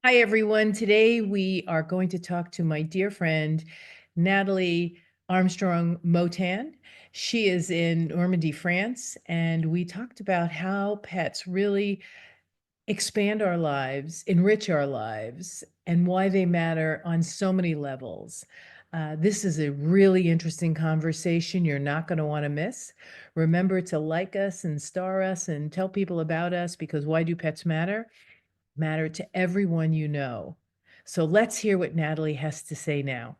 Hi, everyone. Today we are going to talk to my dear friend, Natalie Armstrong-Motin. She is in Normandy, France, and we talked about how pets really expand our lives, enrich our lives, and why they matter on so many levels. This is a really interesting conversation you're not going to want to miss. Remember to like us and star us and tell people about us, because why do pets matter to everyone you know. So let's hear what Natalie has to say now.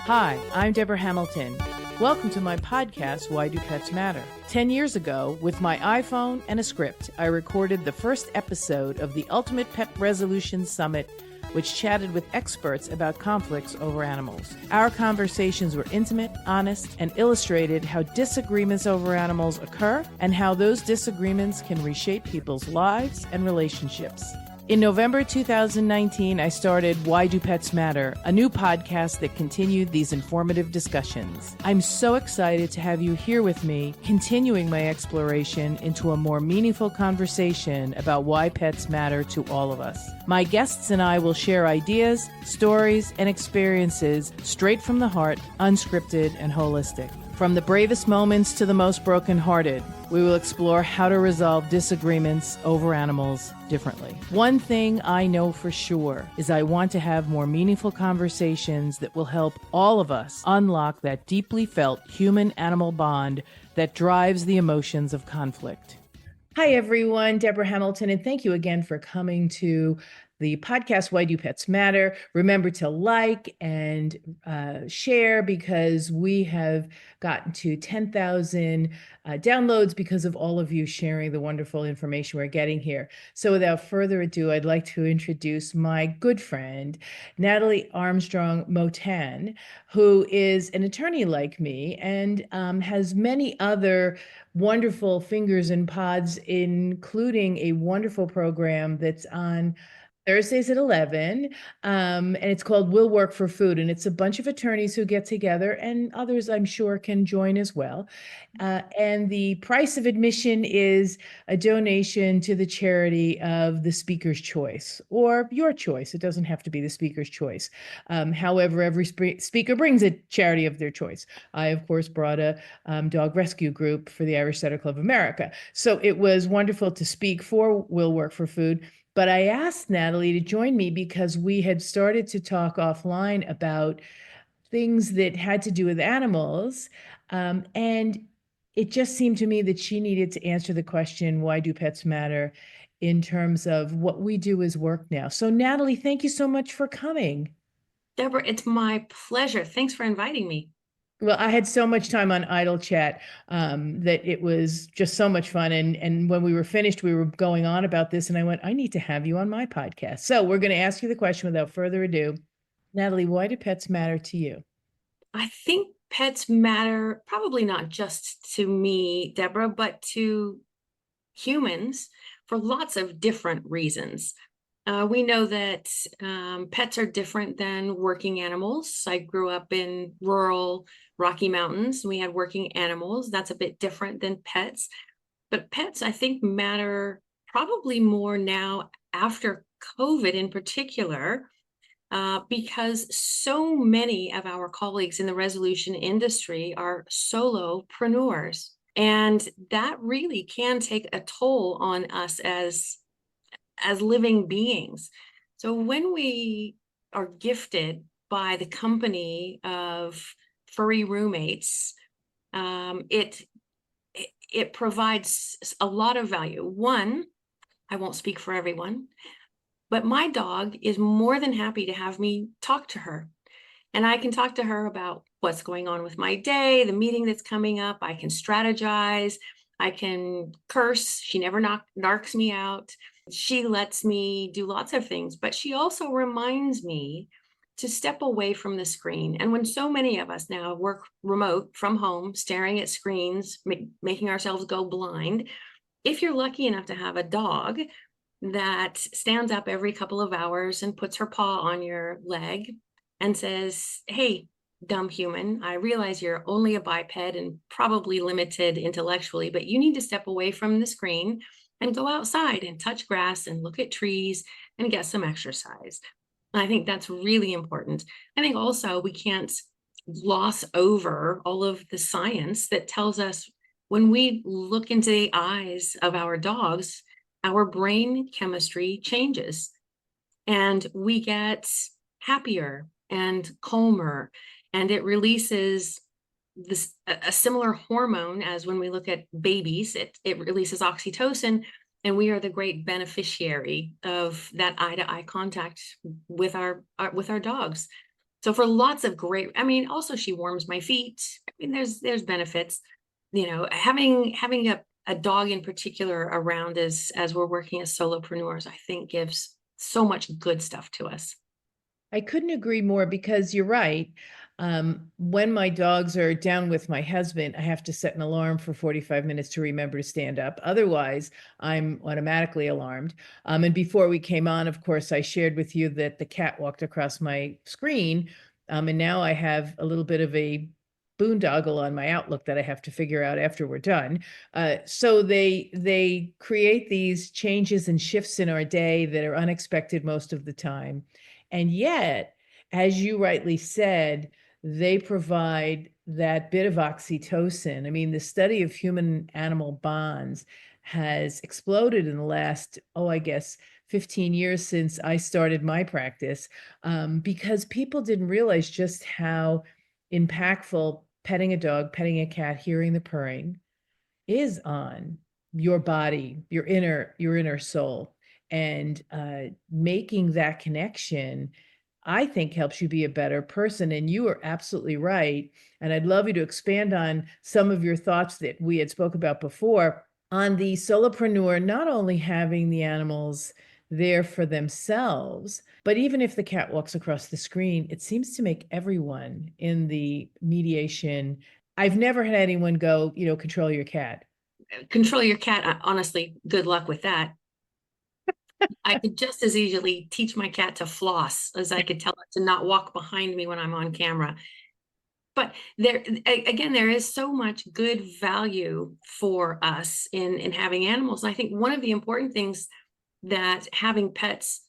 Hi, I'm Debra Hamilton. Welcome to my podcast, Why Do Pets Matter? 10 years ago, with my iPhone and a script, I recorded the first episode of the Ultimate Pet Resolution Summit, which chatted with experts about conflicts over animals. Our conversations were intimate, honest, and illustrated how disagreements over animals occur and how those disagreements can reshape people's lives and relationships. In November 2019, I started Why Do Pets Matter, a new podcast that continued these informative discussions. I'm so excited to have you here with me, continuing my exploration into a more meaningful conversation about why pets matter to all of us. My guests and I will share ideas, stories, and experiences straight from the heart, unscripted and holistic. From the bravest moments to the most brokenhearted, we will explore how to resolve disagreements over animals differently. One thing I know for sure is I want to have more meaningful conversations that will help all of us unlock that deeply felt human-animal bond that drives the emotions of conflict. Hi, everyone. Debra Hamilton, and thank you again for coming to the podcast, Why Do Pets Matter? Remember to like and share, because we have gotten to 10,000 downloads because of all of you sharing the wonderful information we're getting here. So without further ado, I'd like to introduce my good friend, Natalie Armstrong-Motin, who is an attorney like me and has many other wonderful fingers and pods, including a wonderful program that's on Thursdays at 11, and it's called Will Work for Food, and it's a bunch of attorneys who get together, and others I'm sure can join as well. And the price of admission is a donation to the charity of the speaker's choice, or your choice. It doesn't have to be the speaker's choice. However, every speaker brings a charity of their choice. I, of course, brought a dog rescue group for the Irish Setter Club of America. So it was wonderful to speak for Will Work for Food. But I asked Natalie to join me because we had started to talk offline about things that had to do with animals. And it just seemed to me that she needed to answer the question, why do pets matter, in terms of what we do as work now. So Natalie, thank you so much for coming. Debra, it's my pleasure. Thanks for inviting me. Well, I had so much time on Idle Chat that it was just so much fun. And when we were finished, we were going on about this, and I went, I need to have you on my podcast. So we're going to ask you the question without further ado. Natalie, why do pets matter to you? I think pets matter probably not just to me, Debra, but to humans for lots of different reasons. We know that pets are different than working animals. I grew up in rural Rocky Mountains. We had working animals. That's a bit different than pets. But pets, I think, matter probably more now after COVID in particular, because so many of our colleagues in the resolution industry are solopreneurs. And that really can take a toll on us as living beings. So when we are gifted by the company of furry roommates, it provides a lot of value. One, I won't speak for everyone, but my dog is more than happy to have me talk to her. And I can talk to her about what's going on with my day, the meeting that's coming up. I can strategize. I can curse. She never narks me out. She lets me do lots of things, but she also reminds me to step away from the screen. And when so many of us now work remote from home, staring at screens, making ourselves go blind, if you're lucky enough to have a dog that stands up every couple of hours and puts her paw on your leg and says, hey, dumb human, I realize you're only a biped and probably limited intellectually, but you need to step away from the screen and go outside and touch grass and look at trees and get some exercise. And I think that's really important. I think also we can't gloss over all of the science that tells us when we look into the eyes of our dogs, our brain chemistry changes and we get happier and calmer, and it releases this a similar hormone as when we look at babies. It releases oxytocin, and we are the great beneficiary of that eye-to-eye contact with our dogs. So for lots of great, I mean, also she warms my feet. I mean, there's benefits, you know, having a dog in particular around as we're working as solopreneurs, I think gives so much good stuff to us. I couldn't agree more because you're right. When my dogs are down with my husband, I have to set an alarm for 45 minutes to remember to stand up. Otherwise, I'm automatically alarmed. And before we came on, of course, I shared with you that the cat walked across my screen. And now I have a little bit of a boondoggle on my Outlook that I have to figure out after we're done. So they create these changes and shifts in our day that are unexpected most of the time. And yet, as you rightly said, they provide that bit of oxytocin. I mean, the study of human animal bonds has exploded in the last, I guess, 15 years since I started my practice, because people didn't realize just how impactful petting a dog, petting a cat, hearing the purring is on your body, your inner soul. And making that connection, I think, helps you be a better person. And you are absolutely right. And I'd love you to expand on some of your thoughts that we had spoke about before on the solopreneur, not only having the animals there for themselves, but even if the cat walks across the screen, it seems to make everyone in the mediation. I've never had anyone go, control your cat. Control your cat, honestly, good luck with that. I could just as easily teach my cat to floss as I could tell it to not walk behind me when I'm on camera. But again, there is so much good value for us in having animals. And I think one of the important things that having pets,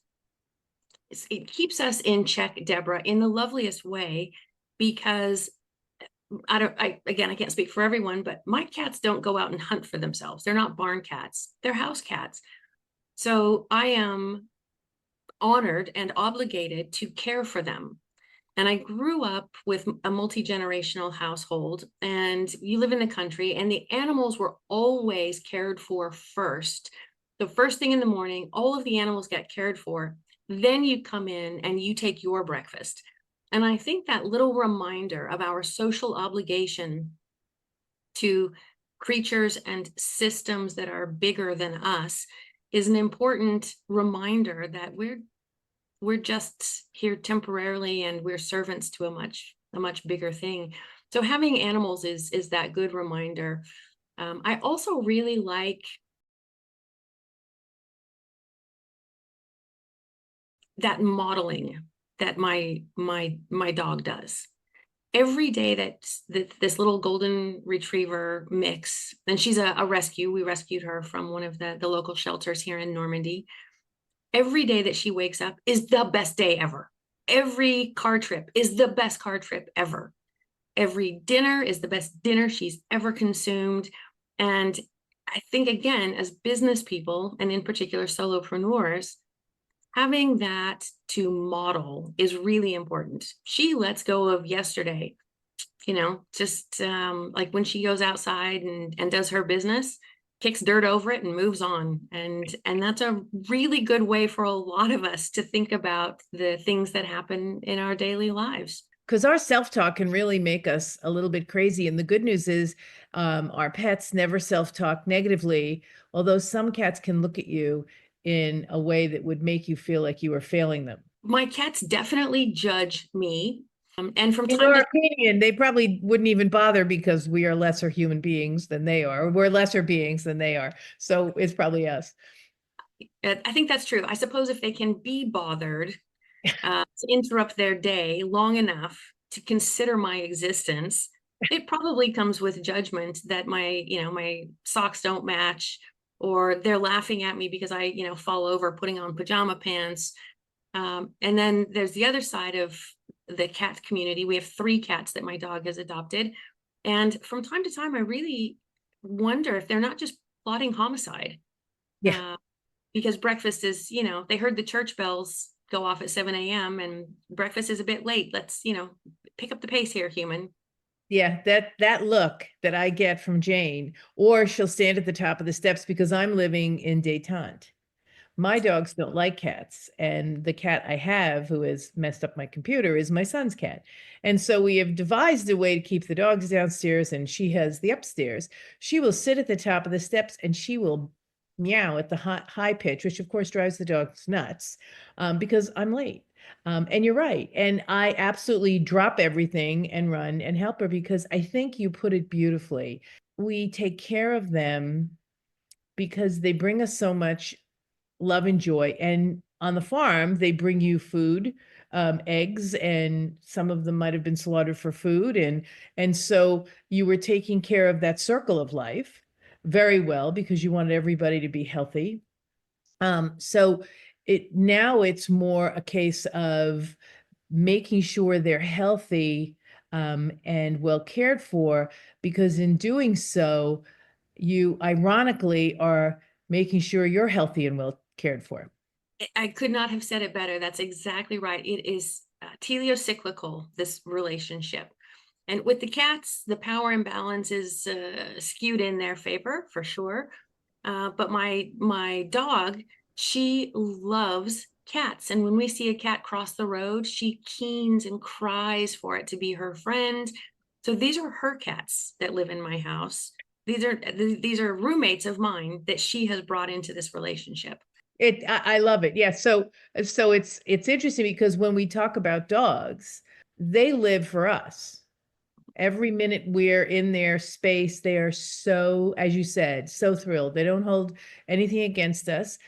it keeps us in check, Debra, in the loveliest way, because again, I can't speak for everyone, but my cats don't go out and hunt for themselves. They're not barn cats, they're house cats. So I am honored and obligated to care for them. And I grew up with a multi-generational household, and you live in the country, and the animals were always cared for first. The first thing in the morning, all of the animals get cared for. Then you come in and you take your breakfast. And I think that little reminder of our social obligation to creatures and systems that are bigger than us is an important reminder that we're just here temporarily, and we're servants to a much bigger thing. So having animals is that good reminder. I also really like that modeling that my dog does. Every day that this little golden retriever mix, and she's a rescue. We rescued her from one of the local shelters here in Normandy. Every day that she wakes up is the best day ever. Every car trip is the best car trip ever. Every dinner is the best dinner she's ever consumed. And I think, again, as business people, and in particular solopreneurs, having that to model is really important. She lets go of yesterday, just like when she goes outside and does her business, kicks dirt over it and moves on. And that's a really good way for a lot of us to think about the things that happen in our daily lives. Because our self-talk can really make us a little bit crazy. And the good news is our pets never self-talk negatively, although some cats can look at you in a way that would make you feel like you are failing them. My cats definitely judge me. And from in our opinion, they probably wouldn't even bother because we are lesser human beings than they are. We're lesser beings than they are. So it's probably us. I think that's true. I suppose if they can be bothered to interrupt their day long enough to consider my existence, it probably comes with judgment that my socks don't match, or they're laughing at me because I, fall over putting on pajama pants. And then there's the other side of the cat community. We have 3 cats that my dog has adopted. And from time to time, I really wonder if they're not just plotting homicide. Yeah. Uh, because breakfast is, they heard the church bells go off at 7 a.m. and breakfast is a bit late. Let's, pick up the pace here, human. Yeah, that look that I get from Jane, or she'll stand at the top of the steps because I'm living in detente. My dogs don't like cats, and the cat I have who has messed up my computer is my son's cat. And so we have devised a way to keep the dogs downstairs and she has the upstairs. She will sit at the top of the steps and she will meow at the high pitch, which of course drives the dogs nuts, because I'm late. And you're right. And I absolutely drop everything and run and help her because I think you put it beautifully. We take care of them because they bring us so much love and joy. And on the farm, they bring you food, eggs, and some of them might have been slaughtered for food. And so you were taking care of that circle of life very well because you wanted everybody to be healthy. So it's more a case of making sure they're healthy, and well cared for, because in doing so, you ironically are making sure you're healthy and well cared for. I could not have said it better. That's exactly right. It is teleocyclical, this relationship. And with the cats, the power imbalance is skewed in their favor for sure. But my dog, she loves cats, and when we see a cat cross the road, she keens and cries for it to be her friend. So these are her cats that live in my house. These are roommates of mine that she has brought into this relationship. I love it. Yeah. So it's interesting because when we talk about dogs, they live for us. Every minute we're in their space, they are so, as you said, so thrilled. They don't hold anything against us.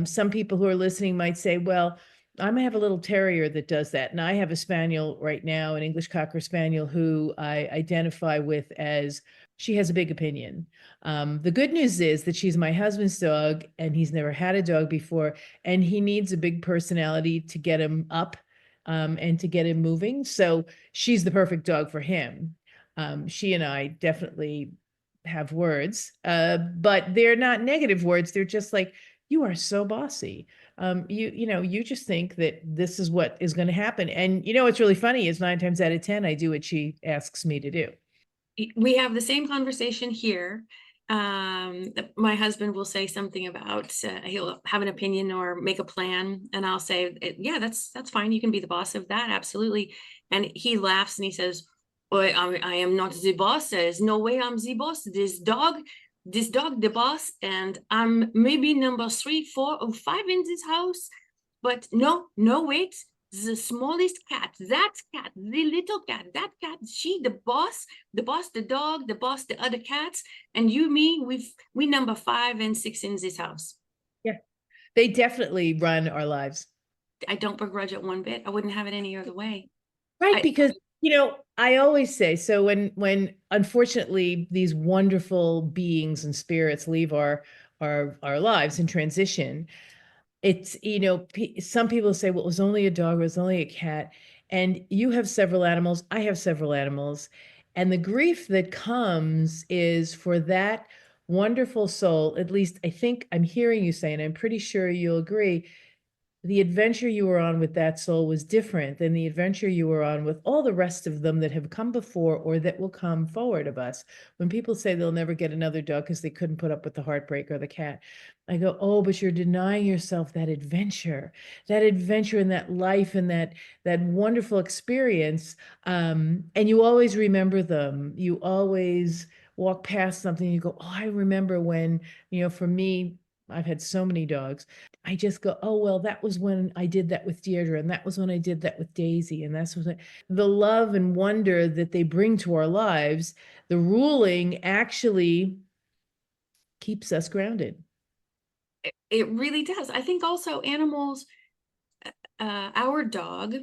Some people who are listening might say, well, I might have a little terrier that does that. And I have a spaniel right now, an English Cocker Spaniel, who I identify with as she has a big opinion. The good news is that she's my husband's dog and he's never had a dog before, and he needs a big personality to get him up, and to get him moving. So she's the perfect dog for him. She and I definitely have words, but they're not negative words. They're just like, you are so bossy. You just think that this is what is going to happen. And what's really funny is 9 times out of 10, I do what she asks me to do. We have the same conversation here. My husband will say something about he'll have an opinion or make a plan, and I'll say, "Yeah, that's fine. You can be the boss of that, absolutely." And he laughs and he says, "Oh, I am not the boss. There's no way I'm the boss. This dog, the boss, and I'm maybe number 3, 4, or 5 in this house. But no, no, wait." The smallest cat, that cat, the little cat, that cat, she, the boss, the dog, the boss, the other cats, and you, me, we number 5 and 6 in this house. Yeah, they definitely run our lives. I don't begrudge it one bit. I wouldn't have it any other way. Right, because I always say, so when unfortunately these wonderful beings and spirits leave our lives in transition, it's some people say, well, it was only a dog, it was only a cat, and you have several animals, I have several animals, and the grief that comes is for that wonderful soul. At least I think I'm hearing you say, and I'm pretty sure you'll agree, the adventure you were on with that soul was different than the adventure you were on with all the rest of them that have come before or that will come forward of us. When people say they'll never get another dog because they couldn't put up with the heartbreak or the cat, I go, oh, but you're denying yourself that adventure and that life and that wonderful experience. And you always remember them. You always walk past something, you go, oh, I remember when, for me, I've had so many dogs. I just go, oh, well, that was when I did that with Deirdre, and that was when I did that with Daisy. And that's what the love and wonder that they bring to our lives, the ruling actually keeps us grounded. It really does. I think also animals, our dog,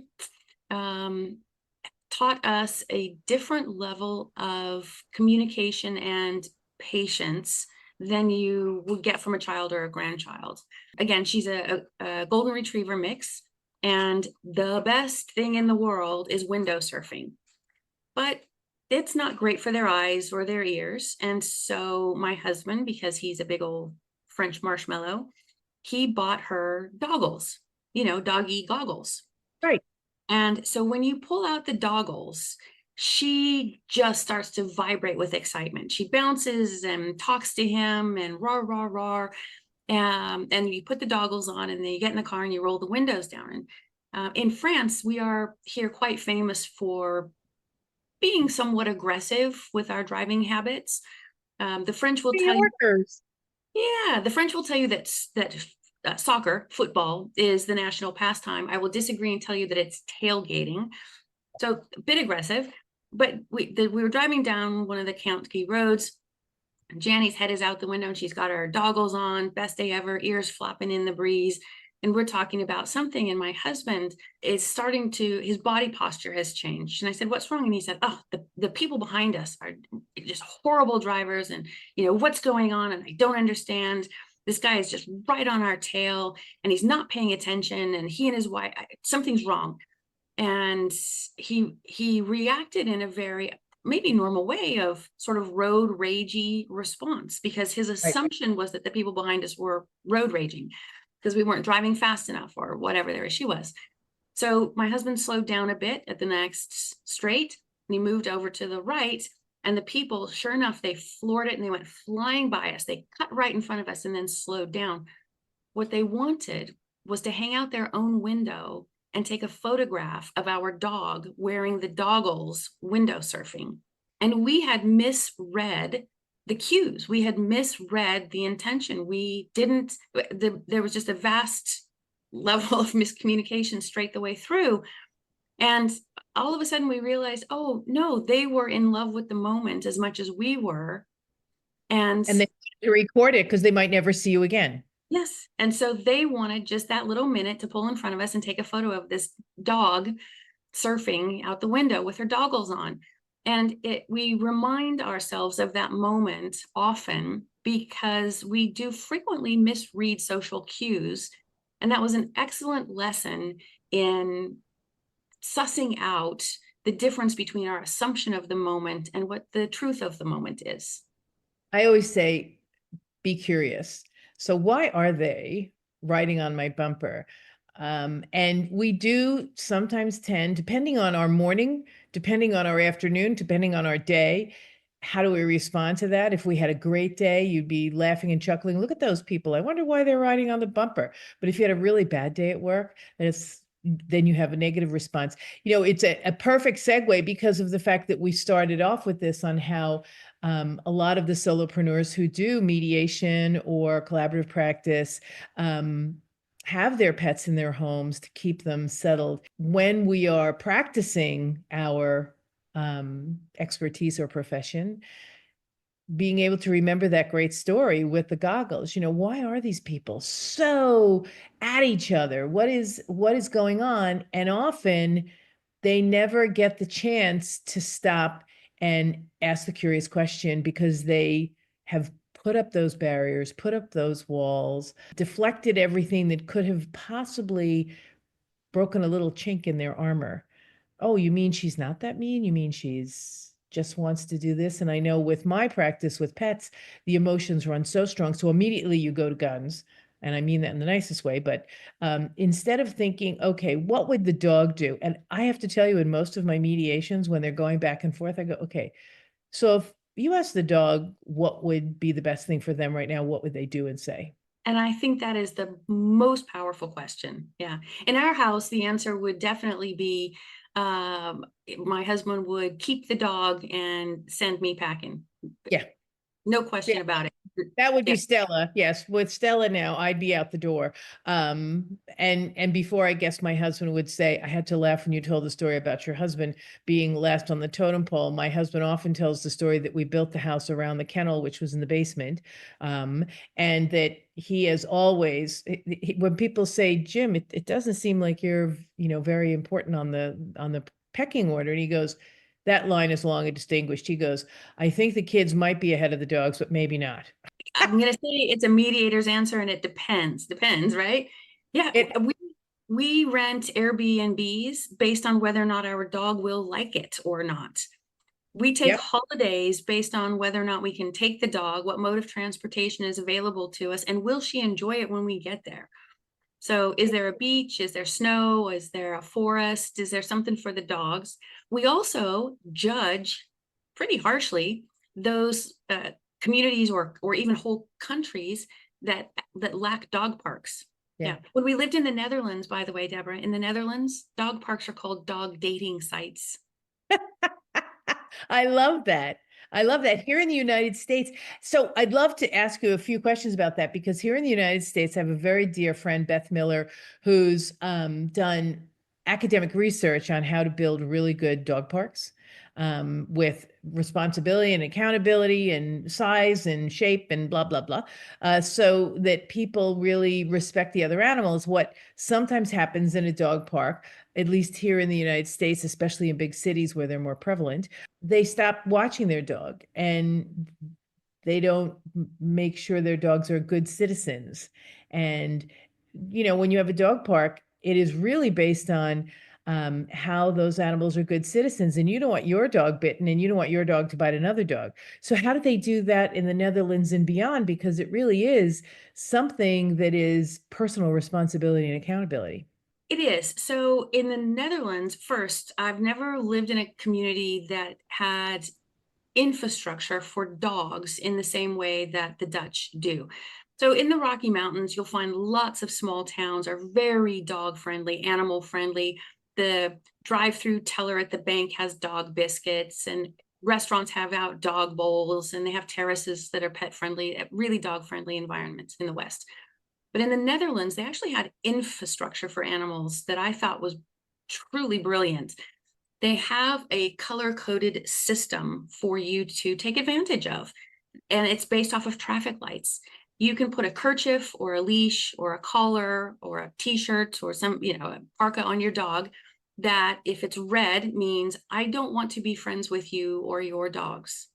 taught us a different level of communication and patience than you would get from a child or a grandchild. Again, she's a golden retriever mix, and the best thing in the world is window surfing. But it's not great for their eyes or their ears. And so my husband, because he's a big old French marshmallow, he bought her goggles, doggy goggles. Right. And so when you pull out the goggles, she just starts to vibrate with excitement. She bounces and talks to him and rah, rah, rah. And you put the goggles on, and then you get in the car and you roll the windows down. And in France, we are here quite famous for being somewhat aggressive with our driving habits. The French will tell you, yeah, the French will tell you that soccer, football, is the national pastime. I will disagree and tell you that it's tailgating. So a bit aggressive, but we were driving down one of the county roads. Janny's head is out the window and she's got her goggles on, best day ever, ears flopping in the breeze. And we're talking about something, and my husband is his body posture has changed. And I said, "What's wrong?" And he said, "Oh, the people behind us are just horrible drivers, and what's going on, and I don't understand. This guy is just right on our tail, and he's not paying attention, and he and his wife, something's wrong." And he reacted in a very maybe normal way of sort of road ragey response, because his assumption was that the people behind us were road raging because we weren't driving fast enough or whatever their issue was. So my husband slowed down a bit at the next straight, and he moved over to the right, and the people, sure enough, they floored it and they went flying by us. They cut right in front of us and then slowed down. What they wanted was to hang out their own window and take a photograph of our dog wearing the goggles window surfing. And we had misread the cues. We had misread the intention. There was just a vast level of miscommunication straight the way through. And all of a sudden we realized, oh no, they were in love with the moment as much as we were. And they record it because they might never see you again. Yes. And so they wanted just that little minute to pull in front of us and take a photo of this dog surfing out the window with her goggles on. And we remind ourselves of that moment often because we do frequently misread social cues. And that was an excellent lesson in sussing out the difference between our assumption of the moment and what the truth of the moment is. I always say, be curious. So why are they riding on my bumper? And we do sometimes tend, depending on our morning, depending on our afternoon, depending on our day, how do we respond to that? If we had a great day, you'd be laughing and chuckling. Look at those people. I wonder why they're riding on the bumper. But if you had a really bad day at work, then you have a negative response. It's a perfect segue because of the fact that we started off with this on how a lot of the solopreneurs who do mediation or collaborative practice have their pets in their homes to keep them settled. When we are practicing our expertise or profession, being able to remember that great story with the goggles, why are these people so at each other? What is going on? And often they never get the chance to stop and ask the curious question because they have put up those barriers, put up those walls, deflected everything that could have possibly broken a little chink in their armor. Oh, you mean she's not that mean? You mean she's just wants to do this? And I know with my practice with pets, the emotions run so strong. So immediately you go to guns. And I mean that in the nicest way, but instead of thinking, okay, what would the dog do? And I have to tell you, in most of my mediations, when they're going back and forth, I go, okay, so if you ask the dog what would be the best thing for them right now, what would they do and say? And I think that is the most powerful question. Yeah. In our house, the answer would definitely be my husband would keep the dog and send me packing. Yeah. No question about it. That would be Stella. Yes. With Stella now, I'd be out the door. And before, I guess my husband would say, I had to laugh when you told the story about your husband being last on the totem pole. My husband often tells the story that we built the house around the kennel, which was in the basement. And that he has always, when people say, Jim, it doesn't seem like you're, very important on the pecking order. And he goes, that line is long and distinguished. He goes, I think the kids might be ahead of the dogs, but maybe not. I'm going to say it's a mediator's answer, and it depends, right? Yeah, It, we rent Airbnbs based on whether or not our dog will like it or not. We take yep. holidays based on whether or not we can take the dog, what mode of transportation is available to us, and will she enjoy it when we get there? So is there a beach? Is there snow? Is there a forest? Is there something for the dogs? We also judge pretty harshly those communities or even whole countries that lack dog parks. Yeah. Yeah. When we lived in the Netherlands, by the way, Deborah, in the Netherlands, dog parks are called dog dating sites. I love that. I love that. Here in the United States, so I'd love to ask you a few questions about that because here in the United States, I have a very dear friend, Beth Miller, who's done academic research on how to build really good dog parks with responsibility and accountability and size and shape and blah, blah, blah, so that people really respect the other animals. What sometimes happens in a dog park, at least here in the United States, especially in big cities where they're more prevalent, they stop watching their dog and they don't make sure their dogs are good citizens. And, when you have a dog park, it is really based on how those animals are good citizens. And you don't want your dog bitten and you don't want your dog to bite another dog. So, how do they do that in the Netherlands and beyond? Because it really is something that is personal responsibility and accountability. It is. So in the Netherlands, first, I've never lived in a community that had infrastructure for dogs in the same way that the Dutch do. So in the Rocky Mountains, you'll find lots of small towns are very dog friendly, animal friendly. The drive-through teller at the bank has dog biscuits, and restaurants have out dog bowls, and they have terraces that are pet friendly, really dog friendly environments in the West. But in the Netherlands, they actually had infrastructure for animals that I thought was truly brilliant. They have a color-coded system for you to take advantage of, and it's based off of traffic lights. You can put a kerchief or a leash or a collar or a t-shirt or a parka on your dog that if it's red means I don't want to be friends with you or your dogs.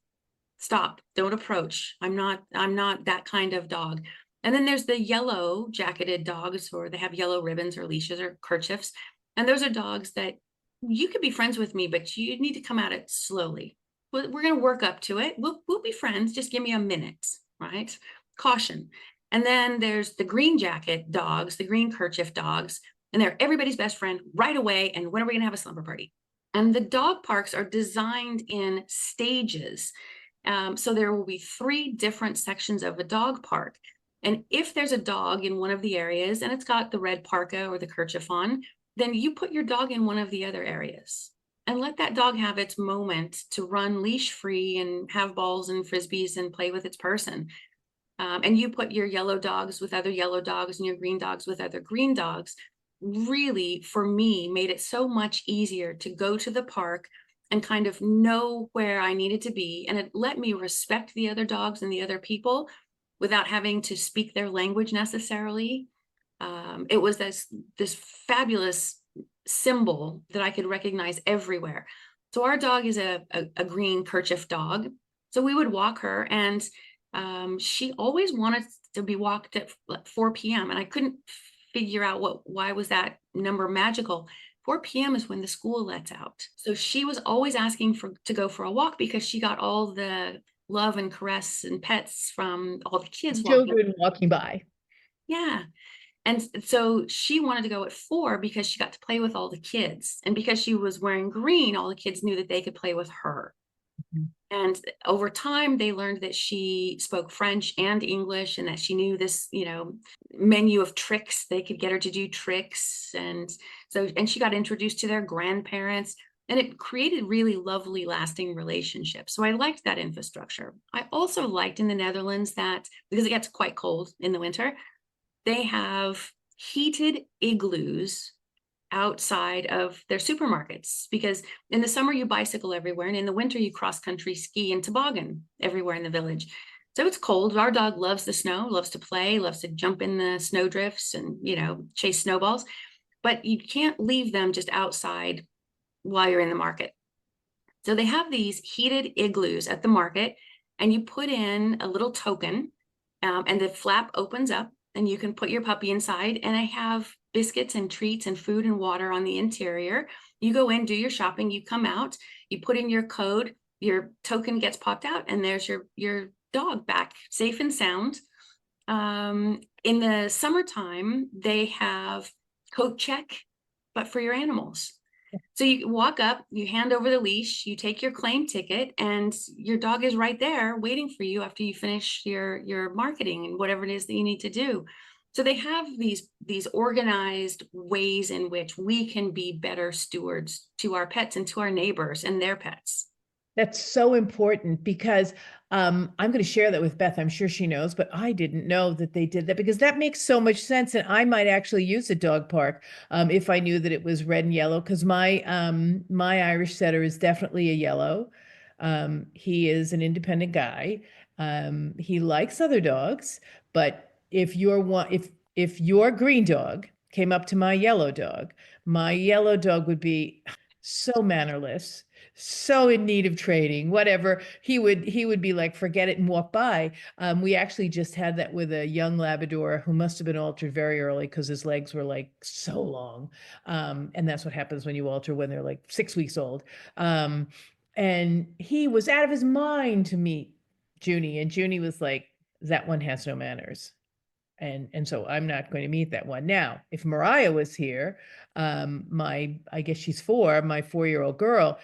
Stop, don't approach. I'm not that kind of dog. And then there's the yellow jacketed dogs, or they have yellow ribbons or leashes or kerchiefs. And those are dogs that you could be friends with me, but you need to come at it slowly. We're going to work up to it. We'll be friends. Just give me a minute, right? Caution. And then there's the green jacket dogs, the green kerchief dogs, and they're everybody's best friend right away. And when are we going to have a slumber party? And the dog parks are designed in stages. So there will be 3 different sections of a dog park. And if there's a dog in one of the areas and it's got the red parka or the kerchief on, then you put your dog in one of the other areas and let that dog have its moment to run leash free and have balls and frisbees and play with its person. And you put your yellow dogs with other yellow dogs and your green dogs with other green dogs. Really, for me, made it so much easier to go to the park and kind of know where I needed to be. And it let me respect the other dogs and the other people without having to speak their language necessarily. It was this fabulous symbol that I could recognize everywhere. So our dog is a green kerchief dog. So we would walk her, and she always wanted to be walked at 4 p.m. And I couldn't figure out why was that number magical. 4 p.m. is when the school lets out. So she was always asking to go for a walk because she got all the love and caress and pets from all the kids Children walking by. Yeah. And so she wanted to go at 4 because she got to play with all the kids. And because she was wearing green, all the kids knew that they could play with her. Mm-hmm. And over time, they learned that she spoke French and English and that she knew this, menu of tricks. They could get her to do tricks. And she got introduced to their grandparents, and it created really lovely, lasting relationships. So I liked that infrastructure. I also liked in the Netherlands that because it gets quite cold in the winter, they have heated igloos outside of their supermarkets, because in the summer you bicycle everywhere, and in the winter you cross country ski and toboggan everywhere in the village. So it's cold. Our dog loves the snow, loves to play, loves to jump in the snow drifts and, chase snowballs, but you can't leave them just outside while you're in the market. So they have these heated igloos at the market, and you put in a little token and the flap opens up and you can put your puppy inside, and I have biscuits and treats and food and water on the interior. You go in, do your shopping, you come out, you put in your code, your token gets popped out, and there's your dog back safe and sound. In the summertime, they have coat check, but for your animals. So you walk up, you hand over the leash, you take your claim ticket, and your dog is right there waiting for you after you finish your marketing and whatever it is that you need to do. So they have these organized ways in which we can be better stewards to our pets and to our neighbors and their pets. That's so important because I'm going to share that with Beth. I'm sure she knows, but I didn't know that they did that because that makes so much sense. And I might actually use a dog park if I knew that it was red and yellow, because my Irish setter is definitely a yellow. He is an independent guy. He likes other dogs, but if your green dog came up to my yellow dog would be so mannerless, so in need of training, whatever. He would be like, forget it, and walk by. We actually just had that with a young Labrador who must have been altered very early because his legs were like so long. And that's what happens when you alter when they're like 6 weeks old. And he was out of his mind to meet Junie, and Junie was like, that one has no manners. And so I'm not going to meet that one. Now, if Mariah was here, I guess she's 4, my 4-year-old girl,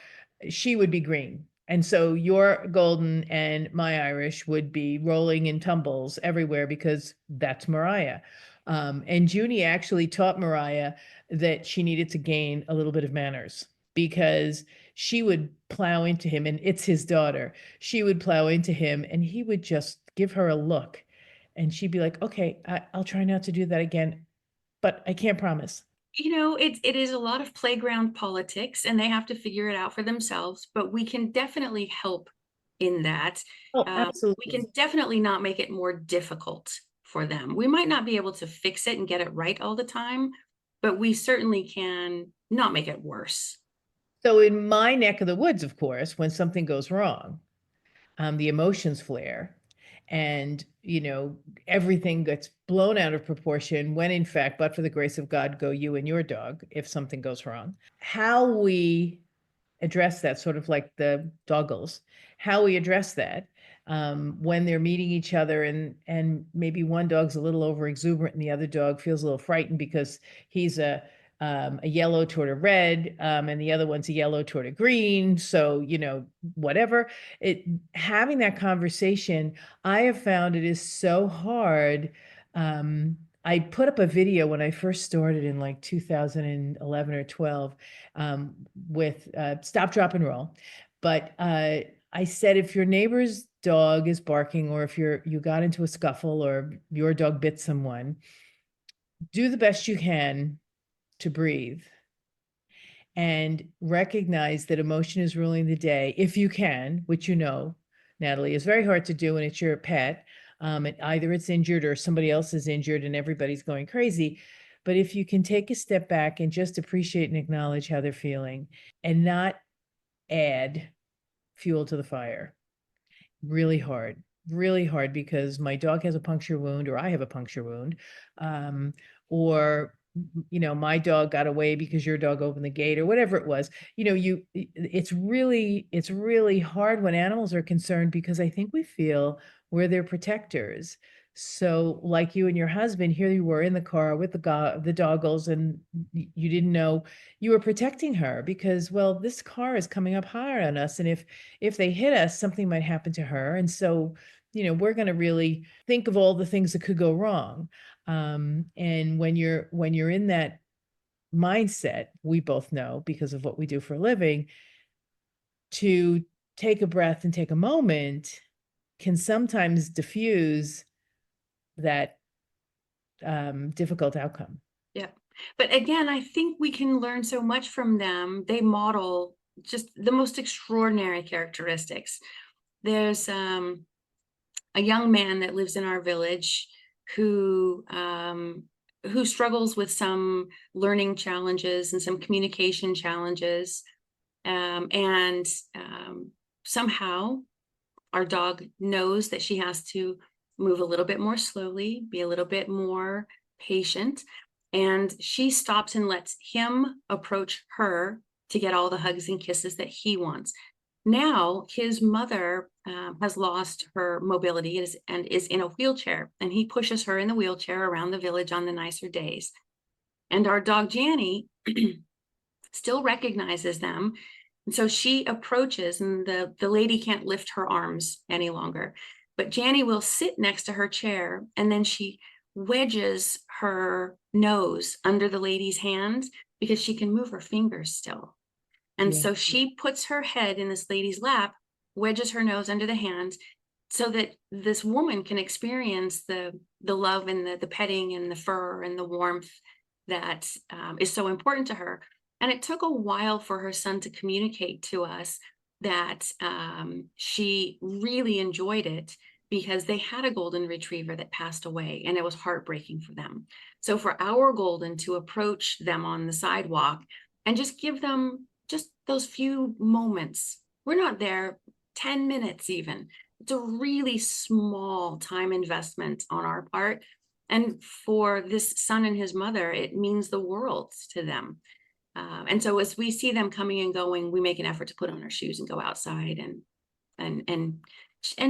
she would be green. And so your golden and my Irish would be rolling in tumbles everywhere because that's Mariah. And Junie actually taught Mariah that she needed to gain a little bit of manners because she would plow into him, and it's his daughter. She would plow into him and he would just give her a look. And she'd be like, okay, I'll try not to do that again, but I can't promise. It is a lot of playground politics, and they have to figure it out for themselves, but we can definitely help in that. Oh, We can absolutely. definitely not make it more difficult for them. We might not be able to fix it and get it right all the time, but we certainly can not make it worse. So in my neck of the woods, of course, when something goes wrong, the emotions flare, and everything gets blown out of proportion when in fact, but for the grace of God, go you and your dog if something goes wrong. How we address that, sort of like the doggles, how we address that when they're meeting each other, and maybe one dog's a little over exuberant and the other dog feels a little frightened because he's a yellow toward a red, and the other one's a yellow toward a green. So, whatever. Having that conversation, I have found it is so hard. I put up a video when I first started in like 2011 or 12 with Stop, Drop, and Roll. But I said, if your neighbor's dog is barking, or if you got into a scuffle, or your dog bit someone, do the best you can to breathe and recognize that emotion is ruling the day if you can, which Natalie, is very hard to do when it's your pet. Either it's injured or somebody else is injured and everybody's going crazy. But if you can take a step back and just appreciate and acknowledge how they're feeling and not add fuel to the fire, really hard, because my dog has a puncture wound, or I have a puncture wound, or my dog got away because your dog opened the gate, or whatever it was. It's really hard when animals are concerned, because I think we feel we're their protectors. So like you and your husband, here you were in the car with the doggles, and you didn't know you were protecting her because, well, this car is coming up higher on us, and if they hit us, something might happen to her. And so, we're going to really think of all the things that could go wrong. And when you're in that mindset, we both know because of what we do for a living, to take a breath and take a moment can sometimes diffuse that difficult outcome. Yeah. But again, I think we can learn so much from them. They model just the most extraordinary characteristics. There's a young man that lives in our village who struggles with some learning challenges and some communication challenges. And somehow our dog knows that she has to move a little bit more slowly, be a little bit more patient. And she stops and lets him approach her to get all the hugs and kisses that he wants. Now his mother has lost her mobility and is in a wheelchair, and he pushes her in the wheelchair around the village on the nicer days. And our dog Janny still recognizes them. And so she approaches, and the lady can't lift her arms any longer. But Janny will sit next to her chair, and then she wedges her nose under the lady's hand because she can move her fingers still. And so she puts her head in this lady's lap, wedges her nose under the hand, so that this woman can experience the love and the petting and the fur and the warmth that is so important to her. And it took a while for her son to communicate to us that she really enjoyed it, because they had a golden retriever that passed away, and it was heartbreaking for them. So for our golden to approach them on the sidewalk and just give them just those few moments, we're not there 10 minutes even. It's a really small time investment on our part. And for this son and his mother, it means the world to them. And so as we see them coming and going, we make an effort to put on our shoes and go outside and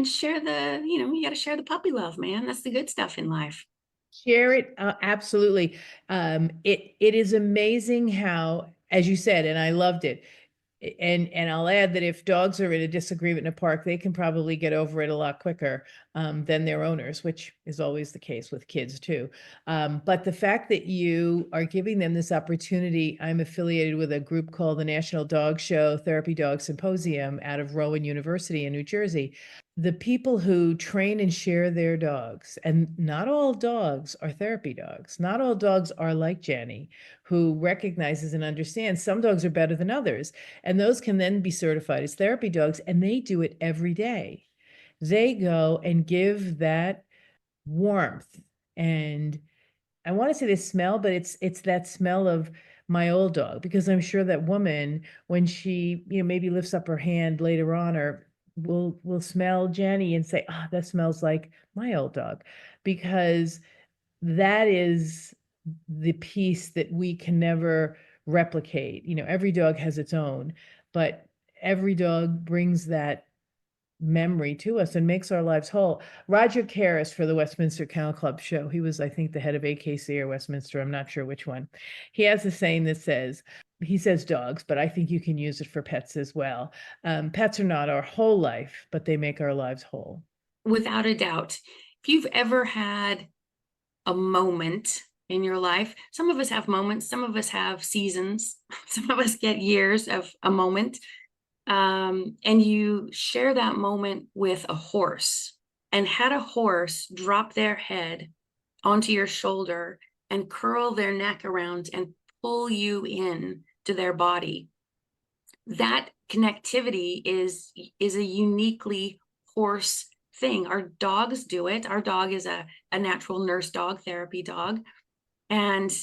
share you got to share the puppy love, man. That's the good stuff in life. Share it, absolutely. It is amazing how, as you said, and I loved it. And I'll add that if dogs are in a disagreement in a park, they can probably get over it a lot quicker than their owners, which is always the case with kids too. But the fact that you are giving them this opportunity, I'm affiliated with a group called the National Dog Show Therapy Dog Symposium out of Rowan University in New Jersey. The people who train and share their dogs, and not all dogs are therapy dogs. Not all dogs are like Janny, who recognizes and understands some dogs are better than others. And those can then be certified as therapy dogs, and they do it every day. They go and give that warmth, and I want to say the smell, but it's that smell of my old dog, because I'm sure that woman, when she, maybe lifts up her hand later on, or will smell Janny and say, "Ah, that smells like my old dog," because that is the piece that we can never replicate. Every dog has its own, but every dog brings that memory to us and makes our lives whole. Roger Karras for the Westminster Kennel Club show, he was, I think, the head of AKC or Westminster, I'm not sure which one. He has a saying that he says dogs, but I think you can use it for pets as well. Pets are not our whole life, but they make our lives whole. Without a doubt. If you've ever had a moment in your life, some of us have moments, some of us have seasons, some of us get years of a moment. And you share that moment with a horse, and had a horse drop their head onto your shoulder and curl their neck around and pull you in to their body. That connectivity is a uniquely horse thing. Our dogs do it. Our dog is a natural nurse dog, therapy dog. And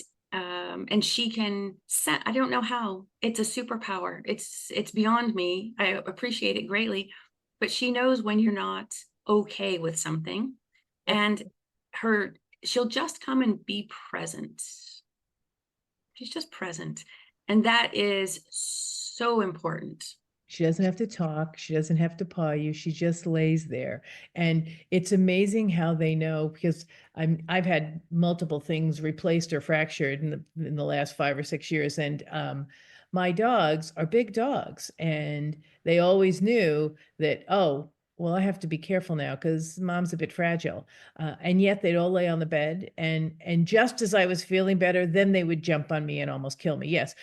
she can set, I don't know how, it's a superpower. It's beyond me. I appreciate it greatly, but she knows when you're not okay with something, and she'll just come and be present. She's just present. And that is so important. She doesn't have to talk. She doesn't have to paw you. She just lays there. And it's amazing how they know, because I've had multiple things replaced or fractured in the last 5 or 6 years. And my dogs are big dogs, and they always knew that, oh, well, I have to be careful now because mom's a bit fragile. And yet they'd all lay on the bed, and just as I was feeling better, then they would jump on me and almost kill me. Yes.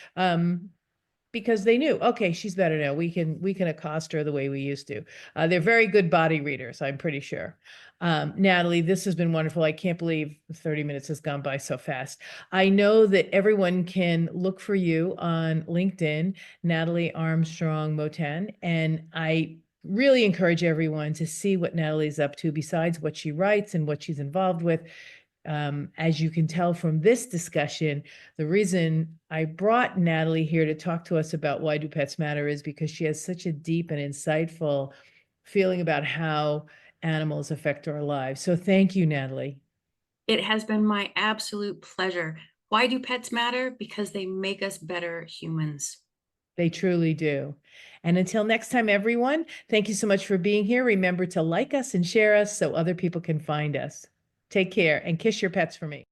Because they knew, okay, she's better now. We can accost her the way we used to. They're very good body readers, I'm pretty sure. Natalie, this has been wonderful. I can't believe 30 minutes has gone by so fast. I know that everyone can look for you on LinkedIn, Natalie Armstrong-Motin, and I really encourage everyone to see what Natalie's up to besides what she writes and what she's involved with. As you can tell from this discussion, the reason I brought Natalie here to talk to us about Why Do Pets Matter is because she has such a deep and insightful feeling about how animals affect our lives. So thank you, Natalie. It has been my absolute pleasure. Why do pets matter? Because they make us better humans. They truly do. And until next time, everyone, thank you so much for being here. Remember to like us and share us so other people can find us. Take care and kiss your pets for me.